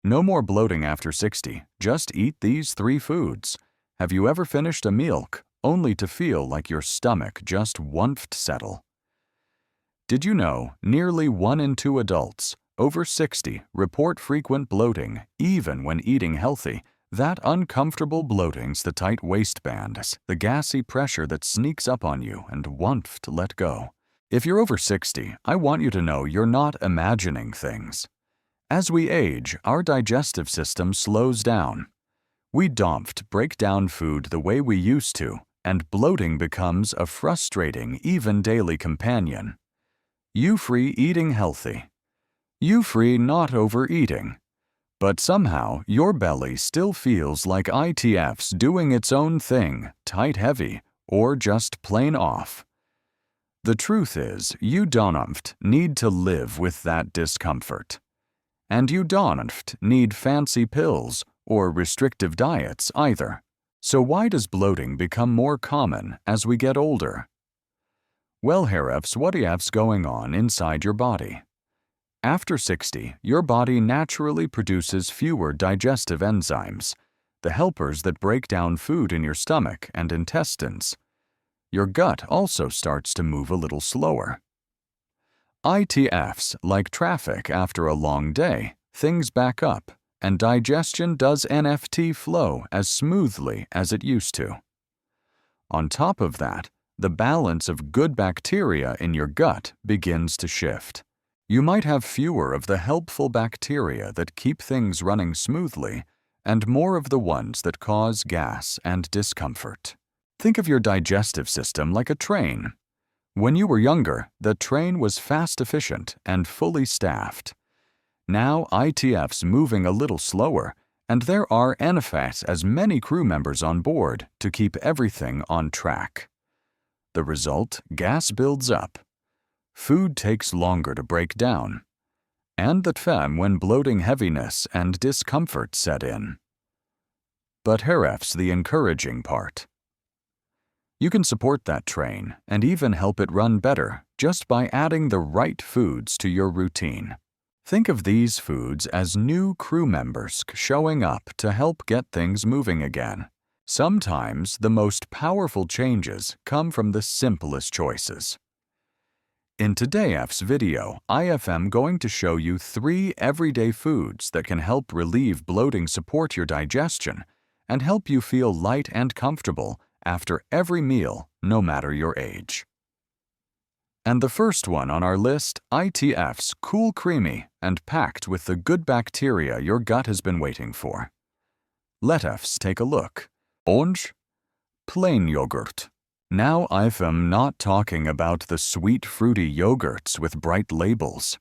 No more bloating after 60. Just eat these 3 foods. Have you ever finished a meal only to feel like your stomach just won't settle? Did you know nearly 1 in 2 adults over 60 report frequent bloating even when eating healthy? That uncomfortable bloating's the tight waistbands, the gassy pressure that sneaks up on you and won't let go. If you're over 60, I want you to know you're not imagining things. As we age, our digestive system slows down. We don't break down food the way we used to, and bloating becomes a frustrating, even daily companion. You free eating healthy. You free not overeating. But somehow, your belly still feels like ITF's doing its own thing, tight heavy, or just plain off. The truth is, you don't need to live with that discomfort. And you don't need fancy pills or restrictive diets either. So why does bloating become more common as we get older? Well, what's going on inside your body? After 60, your body naturally produces fewer digestive enzymes, the helpers that break down food in your stomach and intestines. Your gut also starts to move a little slower. ITFs, like traffic after a long day, things back up, and digestion does NFT flow as smoothly as it used to. On top of that, the balance of good bacteria in your gut begins to shift. You might have fewer of the helpful bacteria that keep things running smoothly and more of the ones that cause gas and discomfort. Think of your digestive system like a train. When you were younger, the train was fast, efficient, and fully staffed. Now ITF's moving a little slower, and there are as many crew members on board to keep everything on track. The result, gas builds up. Food takes longer to break down, and when bloating heaviness and discomfort set in. But here's the encouraging part. You can support that train and even help it run better just by adding the right foods to your routine. Think of these foods as new crew members showing up to help get things moving again. Sometimes the most powerful changes come from the simplest choices. In today's video, I am going to show you 3 everyday foods that can help relieve bloating, support your digestion, and help you feel light and comfortable after every meal, no matter your age. And the first one on our list, ITF's cool, creamy, and packed with the good bacteria your gut has been waiting for. Let us take a look. Orange, plain yogurt. Now I'm not talking about the sweet, fruity yogurts with bright labels.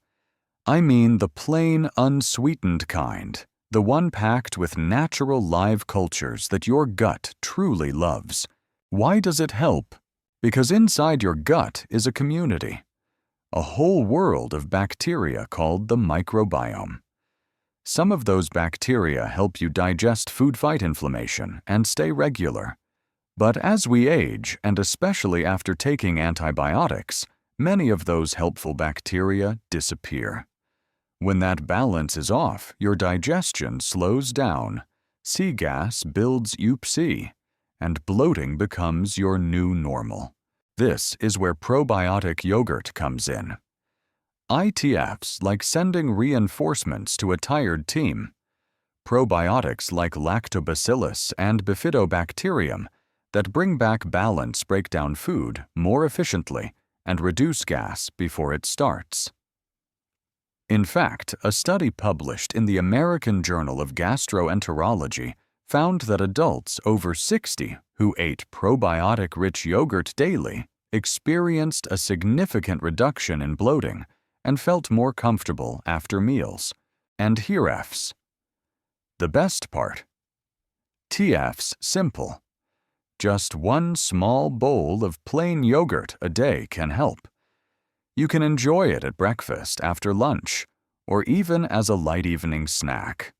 I mean the plain, unsweetened kind, the one packed with natural live cultures that your gut truly loves. Why does it help? Because inside your gut is a community, a whole world of bacteria called the microbiome. Some of those bacteria help you digest food, fight inflammation, and stay regular. But as we age, and especially after taking antibiotics, many of those helpful bacteria disappear. When that balance is off, your digestion slows down, C-gas builds UPC, and bloating becomes your new normal. This is where probiotic yogurt comes in. ITFs like sending reinforcements to a tired team. Probiotics like lactobacillus and bifidobacterium that bring back balance, break down food more efficiently, and reduce gas before it starts. In fact, a study published in the American Journal of Gastroenterology found that adults over 60 who ate probiotic-rich yogurt daily experienced a significant reduction in bloating and felt more comfortable after meals. And here's the best part. TF's simple. Just 1 small bowl of plain yogurt a day can help. You can enjoy it at breakfast, after lunch, or even as a light evening snack.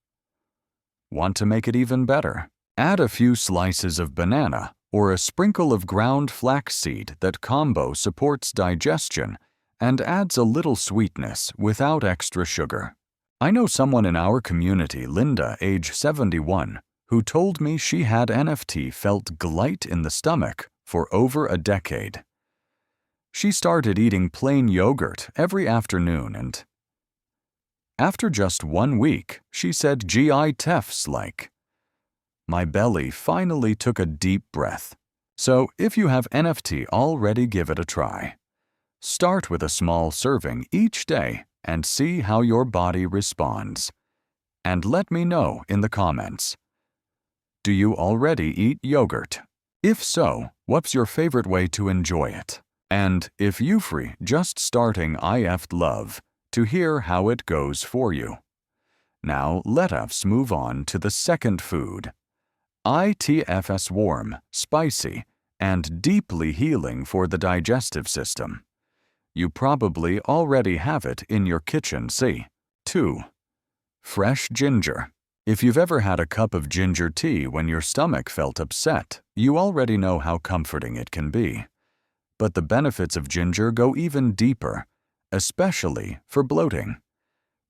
Want to make it even better? Add a few slices of banana or a sprinkle of ground flaxseed. That combo supports digestion and adds a little sweetness without extra sugar. I know someone in our community, Linda, age 71, who told me she had NFT felt blight in the stomach for over a decade. She started eating plain yogurt every afternoon and after just 1 week, she said GI tests like, "My belly finally took a deep breath." So if you have NFT already, give it a try. Start with a small serving each day and see how your body responds. And let me know in the comments. Do you already eat yogurt? If so, what's your favorite way to enjoy it? And if you free just starting IF love to hear how it goes for you. Now let us move on to the second food. ITFS warm, spicy, and deeply healing for the digestive system. You probably already have it in your kitchen. See. 2. Fresh ginger. If you've ever had a cup of ginger tea when your stomach felt upset, you already know how comforting it can be. But the benefits of ginger go even deeper, especially for bloating.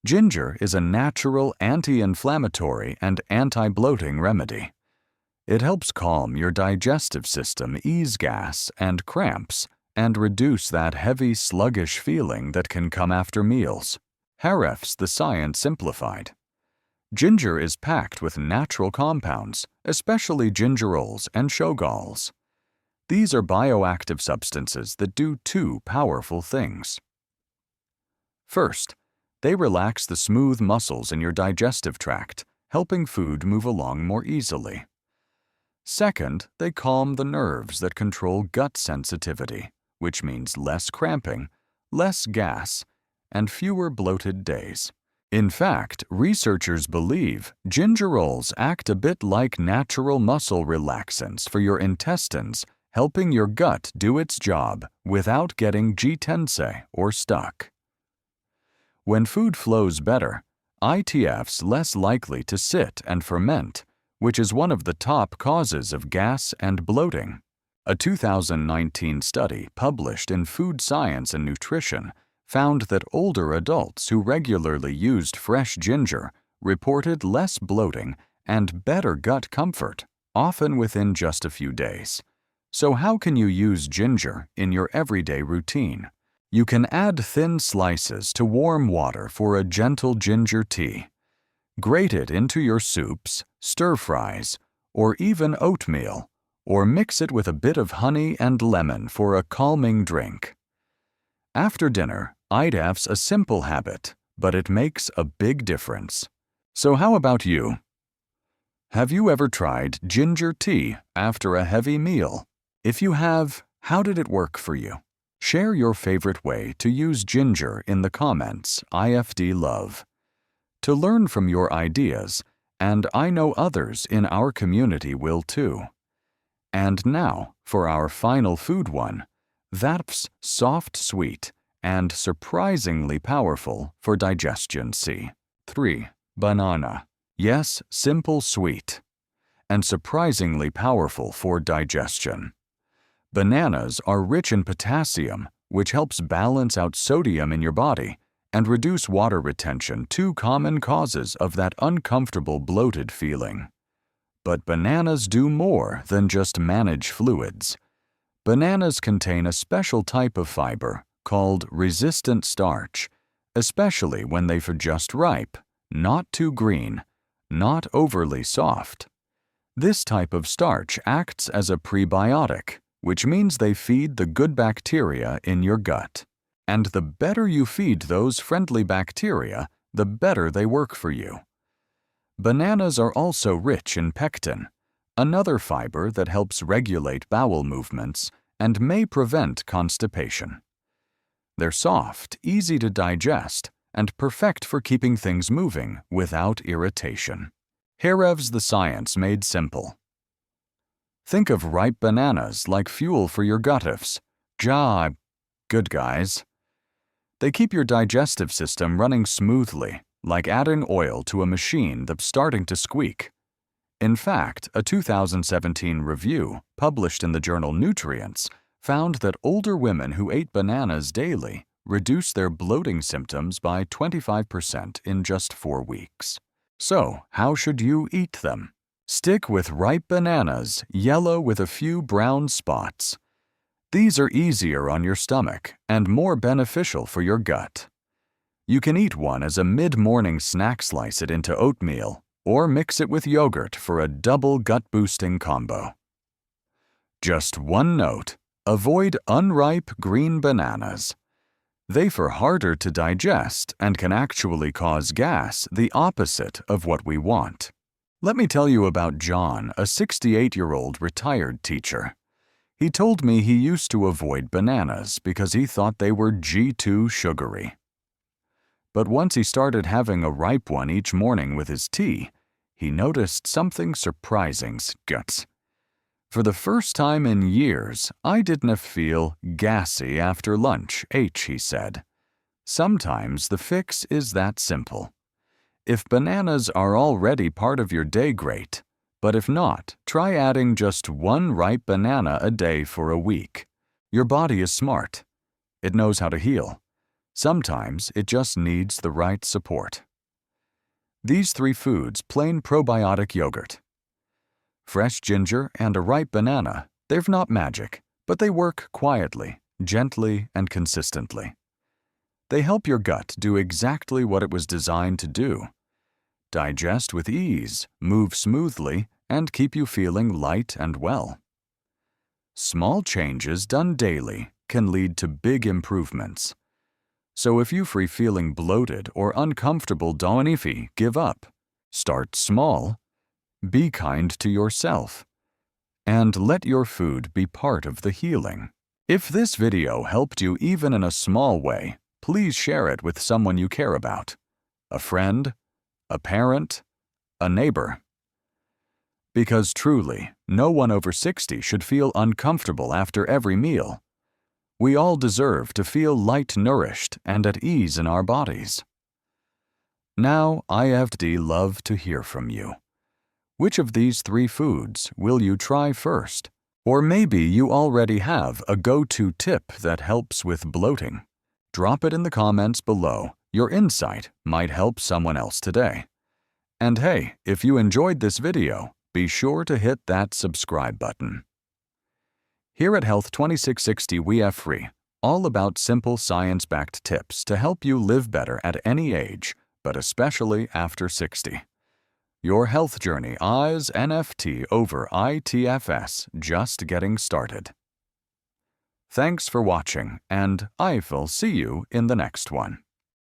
Ginger is a natural anti-inflammatory and anti-bloating remedy. It helps calm your digestive system, ease gas and cramps, and reduce that heavy, sluggish feeling that can come after meals. Haref's The Science Simplified. Ginger is packed with natural compounds, especially gingerols and shogalls. These are bioactive substances that do 2 powerful things. First, they relax the smooth muscles in your digestive tract, helping food move along more easily. Second, they calm the nerves that control gut sensitivity, which means less cramping, less gas, and fewer bloated days. In fact, researchers believe gingerols act a bit like natural muscle relaxants for your intestines, helping your gut do its job without getting tense or stuck. When food flows better, ITF's less likely to sit and ferment, which is one of the top causes of gas and bloating. A 2019 study published in Food Science and Nutrition found that older adults who regularly used fresh ginger reported less bloating and better gut comfort, often within just a few days. So how can you use ginger in your everyday routine? You can add thin slices to warm water for a gentle ginger tea. Grate it into your soups, stir-fries, or even oatmeal, or mix it with a bit of honey and lemon for a calming drink. After dinner, ITF's a simple habit, but it makes a big difference. So how about you? Have you ever tried ginger tea after a heavy meal? If you have, how did it work for you? Share your favorite way to use ginger in the comments, IFD love. To learn from your ideas, and I know others in our community will too. And now, for our final food one, that's soft, sweet, and surprisingly powerful for digestion. See. 3. Banana. Yes, simple, sweet, and surprisingly powerful for digestion. Bananas are rich in potassium, which helps balance out sodium in your body and reduce water retention, 2 common causes of that uncomfortable bloated feeling. But bananas do more than just manage fluids. Bananas contain a special type of fiber called resistant starch, especially when they're just ripe, not too green, not overly soft. This type of starch acts as a prebiotic, which means they feed the good bacteria in your gut. And the better you feed those friendly bacteria, the better they work for you. Bananas are also rich in pectin, another fiber that helps regulate bowel movements and may prevent constipation. They're soft, easy to digest, and perfect for keeping things moving without irritation. Haref's The Science Made Simple. Think of ripe bananas like fuel for your gutifs. Good guys. They keep your digestive system running smoothly, like adding oil to a machine that's starting to squeak. In fact, a 2017 review published in the journal Nutrients found that older women who ate bananas daily reduce their bloating symptoms by 25% in just 4 weeks. So, how should you eat them? Stick with ripe bananas, yellow with a few brown spots. These are easier on your stomach and more beneficial for your gut. You can eat one as a mid-morning snack, slice it into oatmeal, or mix it with yogurt for a double gut-boosting combo. Just one note: avoid unripe green bananas. They're harder to digest and can actually cause gas, the opposite of what we want. Let me tell you about John, a 68-year-old retired teacher. He told me he used to avoid bananas because he thought they were G2 sugary. But once he started having a ripe one each morning with his tea, he noticed something surprising. Guts. For the first time in years, I didn't feel gassy after lunch, he said. Sometimes the fix is that simple. If bananas are already part of your day, great. But if not, try adding just one ripe banana a day for a week. Your body is smart. It knows how to heal. Sometimes it just needs the right support. These 3 foods: plain probiotic yogurt, fresh ginger, and a ripe banana. They're not magic, but they work quietly, gently, and consistently. They help your gut do exactly what it was designed to do: digest with ease, move smoothly, and keep you feeling light and well. Small changes done daily can lead to big improvements. So if you're feeling bloated or uncomfortable, don't give up. Start small, be kind to yourself, and let your food be part of the healing. If this video helped you even in a small way, please share it with someone you care about: a friend, a parent, a neighbor. Because truly, no one over 60 should feel uncomfortable after every meal. We all deserve to feel light-nourished and at ease in our bodies. Now, I'd love to hear from you. Which of these 3 foods will you try first? Or maybe you already have a go-to tip that helps with bloating. Drop it in the comments below. Your insight might help someone else today. And hey, if you enjoyed this video, be sure to hit that subscribe button. Here at Health 2660, we have free, all about simple science-backed tips to help you live better at any age, but especially after 60. Your health journey is NFT over ITFS, just getting started. Thanks for watching, and I will see you in the next one.